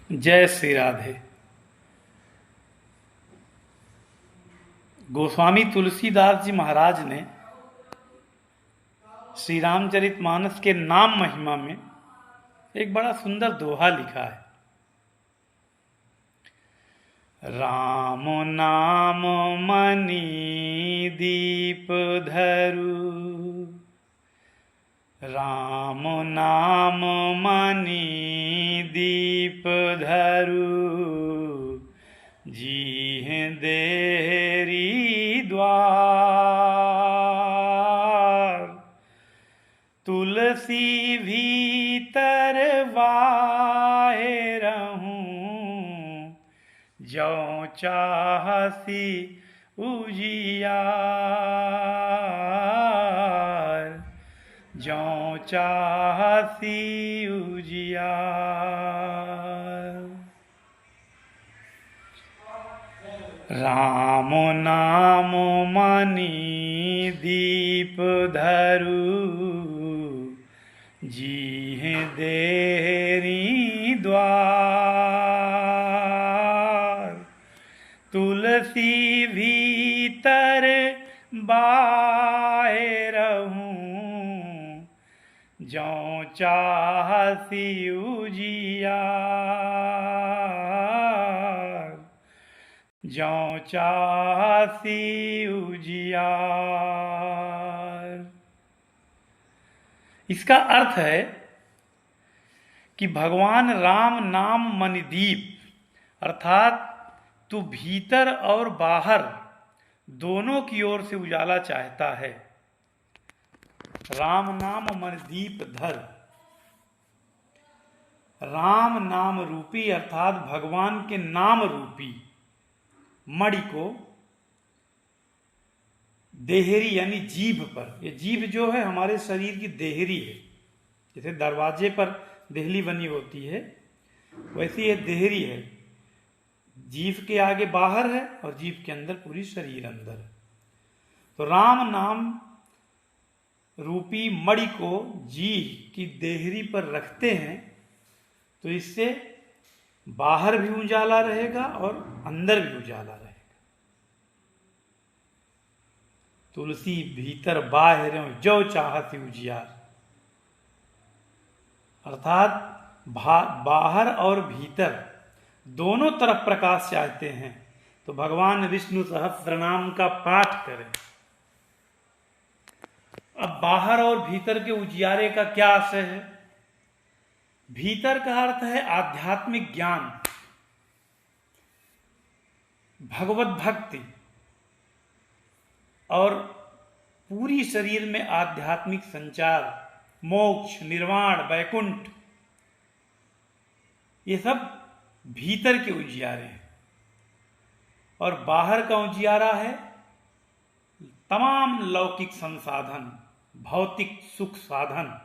जय श्री राधे। गोस्वामी तुलसीदास जी महाराज ने श्री रामचरितमानस के नाम महिमा में एक बड़ा सुंदर दोहा लिखा है। राम नाम मणि दीप धरु, राम नाम मणि दीप धरु, जीह देहरी द्वार, तुलसी भीतर बाहिरहूँ, जौ चाहसी उजियार, जौ चाहसी उजियार। राम नाम मणि दीप धरु, जीह देहरी द्वार, तुलसी भीतर बाहिरहूँ, जौ चाहसी उजियार, जौ चाहसी उजियार। इसका अर्थ है कि भगवान राम नाम मणिदीप अर्थात तू भीतर और बाहर दोनों की ओर से उजाला चाहता है। राम नाम मणिदीप धर, राम नाम रूपी अर्थात भगवान के नाम रूपी मणि को देहरी यानी जीभ पर, ये जीभ जो है हमारे शरीर की देहरी है। जैसे दरवाजे पर देहली बनी होती है वैसे ये देहरी है। जीभ के आगे बाहर है और जीभ के अंदर पूरी शरीर अंदर है। तो राम नाम रूपी मणि को जीभ की देहरी पर रखते हैं तो इससे बाहर भी उजाला रहेगा और अंदर भी उजाला रहेगा। तुलसी भीतर बाहर जो चाहती उजियार अर्थात बाहर और भीतर दोनों तरफ प्रकाश चाहते हैं तो भगवान विष्णु सहस्त्रनाम का पाठ करें। अब बाहर और भीतर के उजियारे का क्या आशय है? भीतर का अर्थ है आध्यात्मिक ज्ञान, भगवत भक्ति और पूरी शरीर में आध्यात्मिक संचार, मोक्ष, निर्वाण, वैकुंठ, ये सब भीतर के उजियारे हैं। और बाहर का उजियारा है तमाम लौकिक संसाधन, भौतिक सुख साधन,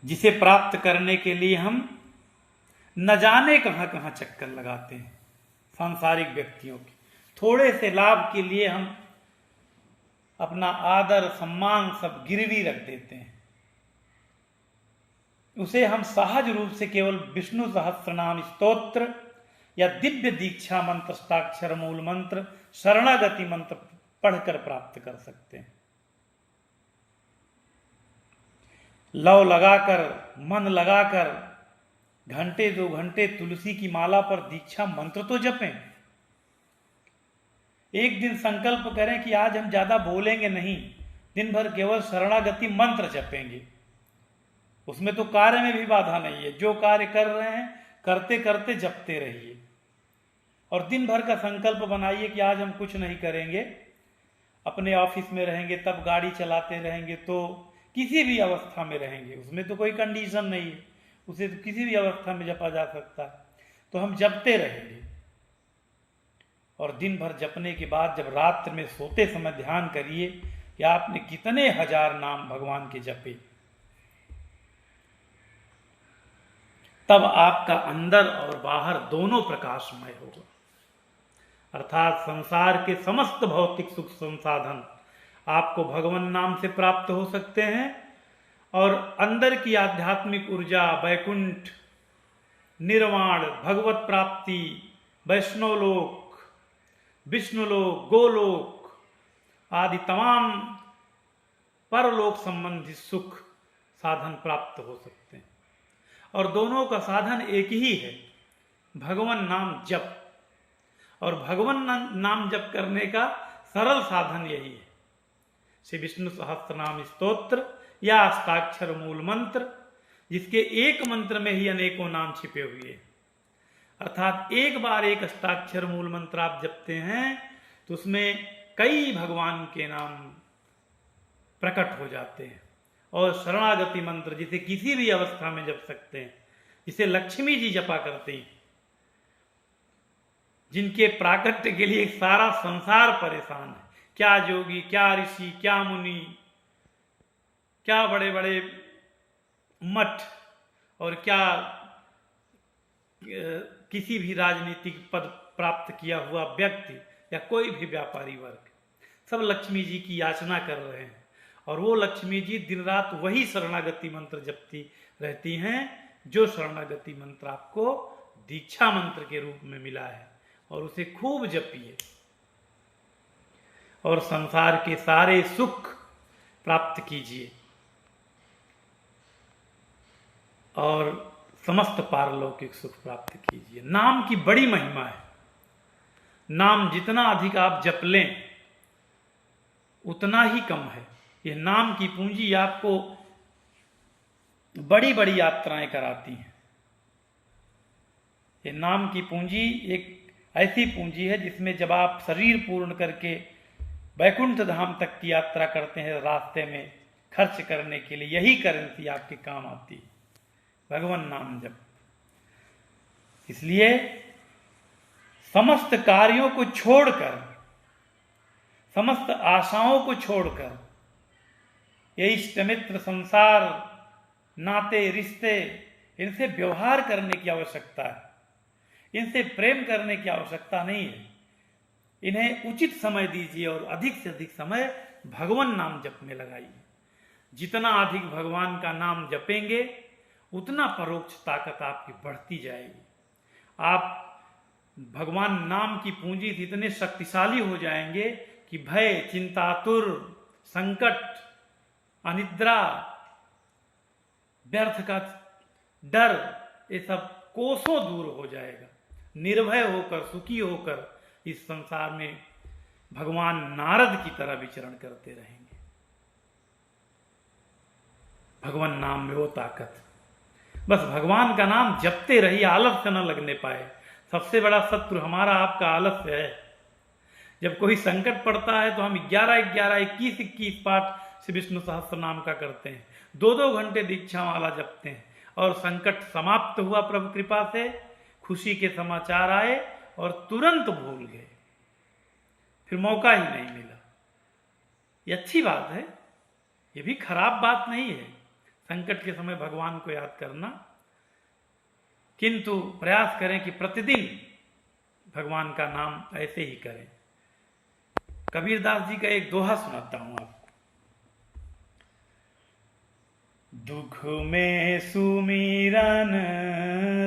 जिसे प्राप्त करने के लिए हम न जाने कहां कहां चक्कर लगाते हैं। सांसारिक व्यक्तियों के थोड़े से लाभ के लिए हम अपना आदर सम्मान सब गिरवी रख देते हैं। उसे हम सहज रूप से केवल विष्णु सहस्त्रनाम स्तोत्र या दिव्य दीक्षा मंत्र, अष्टाक्षर मूल मंत्र, शरणागति मंत्र पढ़कर प्राप्त कर सकते हैं। लव लगाकर, मन लगाकर घंटे 2 घंटे तुलसी की माला पर दीक्षा मंत्र तो जपें। एक दिन संकल्प करें कि आज हम ज्यादा बोलेंगे नहीं, दिन भर केवल शरणागति मंत्र जपेंगे। उसमें तो कार्य में भी बाधा नहीं है, जो कार्य कर रहे हैं करते करते जपते रहिए। और दिन भर का संकल्प बनाइए कि आज हम कुछ नहीं करेंगे, अपने ऑफिस में रहेंगे, तब गाड़ी चलाते रहेंगे, तो किसी भी अवस्था में रहेंगे, उसमें तो कोई कंडीशन नहीं है, उसे तो किसी भी अवस्था में जपा जा सकता है। तो हम जपते रहेंगे और दिन भर जपने के बाद जब रात्र में सोते समय ध्यान करिए कि आपने कितने हजार नाम भगवान के जपे। तब आपका अंदर और बाहर दोनों प्रकाशमय होगा। अर्थात संसार के समस्त भौतिक सुख संसाधन आपको भगवान नाम से प्राप्त हो सकते हैं और अंदर की आध्यात्मिक ऊर्जा, वैकुंठ, निर्वाण, भगवत प्राप्ति, वैष्णवलोक, विष्णुलोक, गोलोक आदि तमाम परलोक संबंधी सुख साधन प्राप्त हो सकते हैं। और दोनों का साधन एक ही है, भगवान नाम जप। और भगवान नाम जप करने का सरल साधन यही है, श्री विष्णु सहस्त्रनाम स्तोत्र या अष्टाक्षर मूल मंत्र, जिसके एक मंत्र में ही अनेकों नाम छिपे हुए हैं। अर्थात एक बार एक अष्टाक्षर मूल मंत्र आप जपते हैं तो उसमें कई भगवान के नाम प्रकट हो जाते हैं। और शरणागति मंत्र, जिसे किसी भी अवस्था में जप सकते हैं, जिसे लक्ष्मी जी जपा करते हैं, जिनके प्राकट्य के लिए सारा संसार परेशान है। क्या जोगी, क्या ऋषि, क्या मुनि, क्या बड़े बड़े मठ, और क्या किसी भी राजनीतिक पद प्राप्त किया हुआ व्यक्ति या कोई भी व्यापारी वर्ग, सब लक्ष्मी जी की याचना कर रहे हैं। और वो लक्ष्मी जी दिन रात वही शरणागति मंत्र जपती रहती हैं, जो शरणागति मंत्र आपको दीक्षा मंत्र के रूप में मिला है। और उसे खूब जपिए और संसार के सारे सुख प्राप्त कीजिए और समस्त पारलौकिक सुख प्राप्त कीजिए। नाम की बड़ी महिमा है। नाम जितना अधिक आप जप लें उतना ही कम है। यह नाम की पूंजी आपको बड़ी बड़ी यात्राएं कराती हैं। ये नाम की पूंजी एक ऐसी पूंजी है जिसमें जब आप शरीर पूर्ण करके वैकुंठ धाम तक की यात्रा करते हैं, रास्ते में खर्च करने के लिए यही करेंसी आपके काम आती है, भगवान नाम जप। इसलिए समस्त कार्यों को छोड़कर, समस्त आशाओं को छोड़कर, ये इष्ट मित्र, संसार, नाते, रिश्ते, इनसे व्यवहार करने की आवश्यकता है। इनसे प्रेम करने की आवश्यकता नहीं है। इन्हें उचित समय दीजिए और अधिक से अधिक समय भगवान नाम जप में लगाइए। जितना अधिक भगवान का नाम जपेंगे उतना परोक्ष ताकत आपकी बढ़ती जाएगी। आप भगवान नाम की पूंजी से इतने शक्तिशाली हो जाएंगे कि भय, चिंतातुर, संकट, अनिद्रा, व्यर्थ का डर, ये सब कोसों दूर हो जाएगा। निर्भय होकर, सुखी होकर इस संसार में भगवान नारद की तरह विचरण करते रहेंगे। भगवान नाम में वो ताकत। बस भगवान का नाम जपते रहिए, आलस्य न लगने पाए। सबसे बड़ा शत्रु हमारा आपका आलस्य है। जब कोई संकट पड़ता है तो हम 11-11, 21-21 पाठ श्री विष्णु सहस्त्र नाम का करते हैं, 2-2 घंटे दीक्षा माला जपते हैं, और संकट समाप्त हुआ प्रभु कृपा से, खुशी के समाचार आए और तुरंत भूल गए, फिर मौका ही नहीं मिला। ये अच्छी बात है, ये भी खराब बात नहीं है संकट के समय भगवान को याद करना, किंतु प्रयास करें कि प्रतिदिन भगवान का नाम ऐसे ही करें। कबीरदास जी का एक दोहा सुनाता हूं आपको। दुख में सुमिरन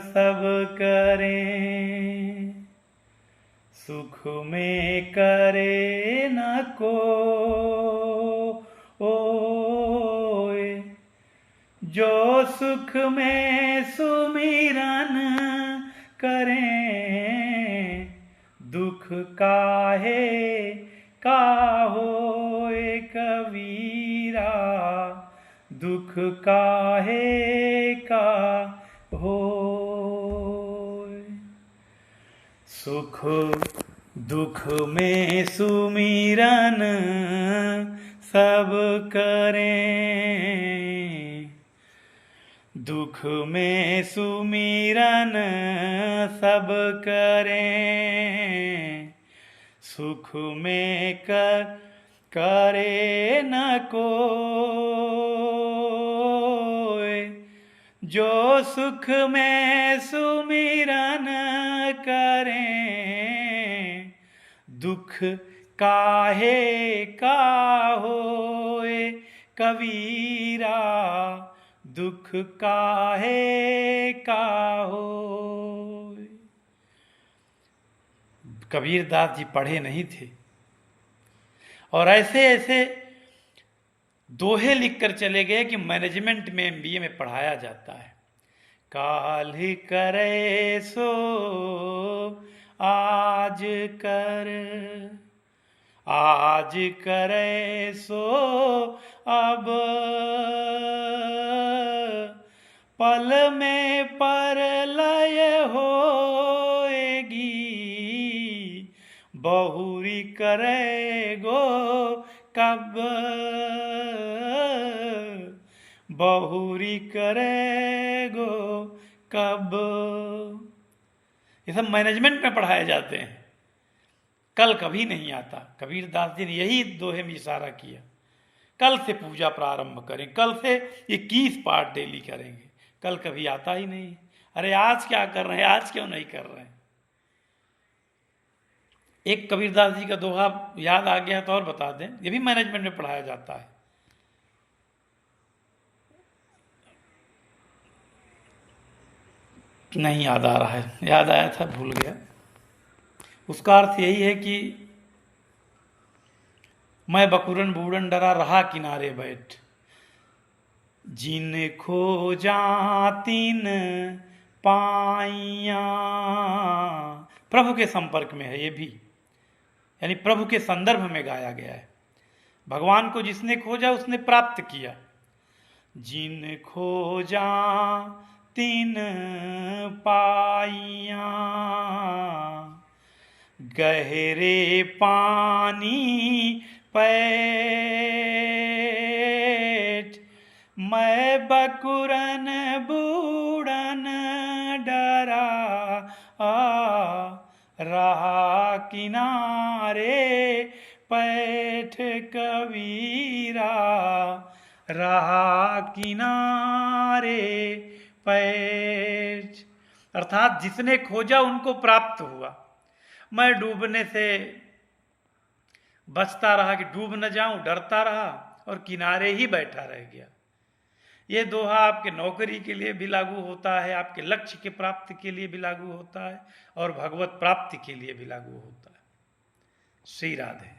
सब करें, सुख में करे न कोय, जो सुख में सुमिरन करें, दुख काहे का होए कबीरा, दुख काहे का होए। सुख दुख में सुमिरन सब करें, दुख में सुमिरन सब करें, सुख में करे न कोय, जो सुख में सुमिरन करें, दुख काहे का होए कबीरा दुख काहे का हो। कबीर दास जी पढ़े नहीं थे और ऐसे ऐसे दोहे लिखकर चले गए कि मैनेजमेंट में MBA में पढ़ाया जाता है। काल्हि करे सो आज कर, आज करे सो अब, पल में परलय होएगी, बहुरी करेगो कब, बहुरी करेगो कब। ये सब मैनेजमेंट में पढ़ाए जाते हैं, कल कभी नहीं आता। कबीर दास जी ने यही दोहे में इशारा किया, कल से पूजा प्रारंभ करें, कल से 21 पाठ डेली करेंगे, कल कभी आता ही नहीं। अरे आज क्या कर रहे हैं, आज क्यों नहीं कर रहे हैं। एक कबीरदास जी का दोहा याद आ गया तो और बता दें, ये भी मैनेजमेंट में पढ़ाया जाता है। नहीं याद आ रहा है, याद आया था भूल गया। उसका अर्थ यही है कि मैं बकुरन बूढ़न डरा रहा किनारे बैठ, जिन खोजा तीन पाइया। प्रभु के संपर्क में है ये भी, यानी प्रभु के संदर्भ में गाया गया है। भगवान को जिसने खोजा उसने प्राप्त किया। जिन खोजा तीन पाइया, गहरे पानी पैठ, मैं बकुरन बूढ़न डरा रहा किनारे पैठ, कबीरा रहा किनारे पैठ। अर्थात जिसने खोजा उनको प्राप्त हुआ। मैं डूबने से बचता रहा कि डूब न जाऊं, डरता रहा और किनारे ही बैठा रह गया। ये दोहा आपके नौकरी के लिए भी लागू होता है, आपके लक्ष्य के प्राप्ति के लिए भी लागू होता है और भगवत प्राप्ति के लिए भी लागू होता है। श्री राधे।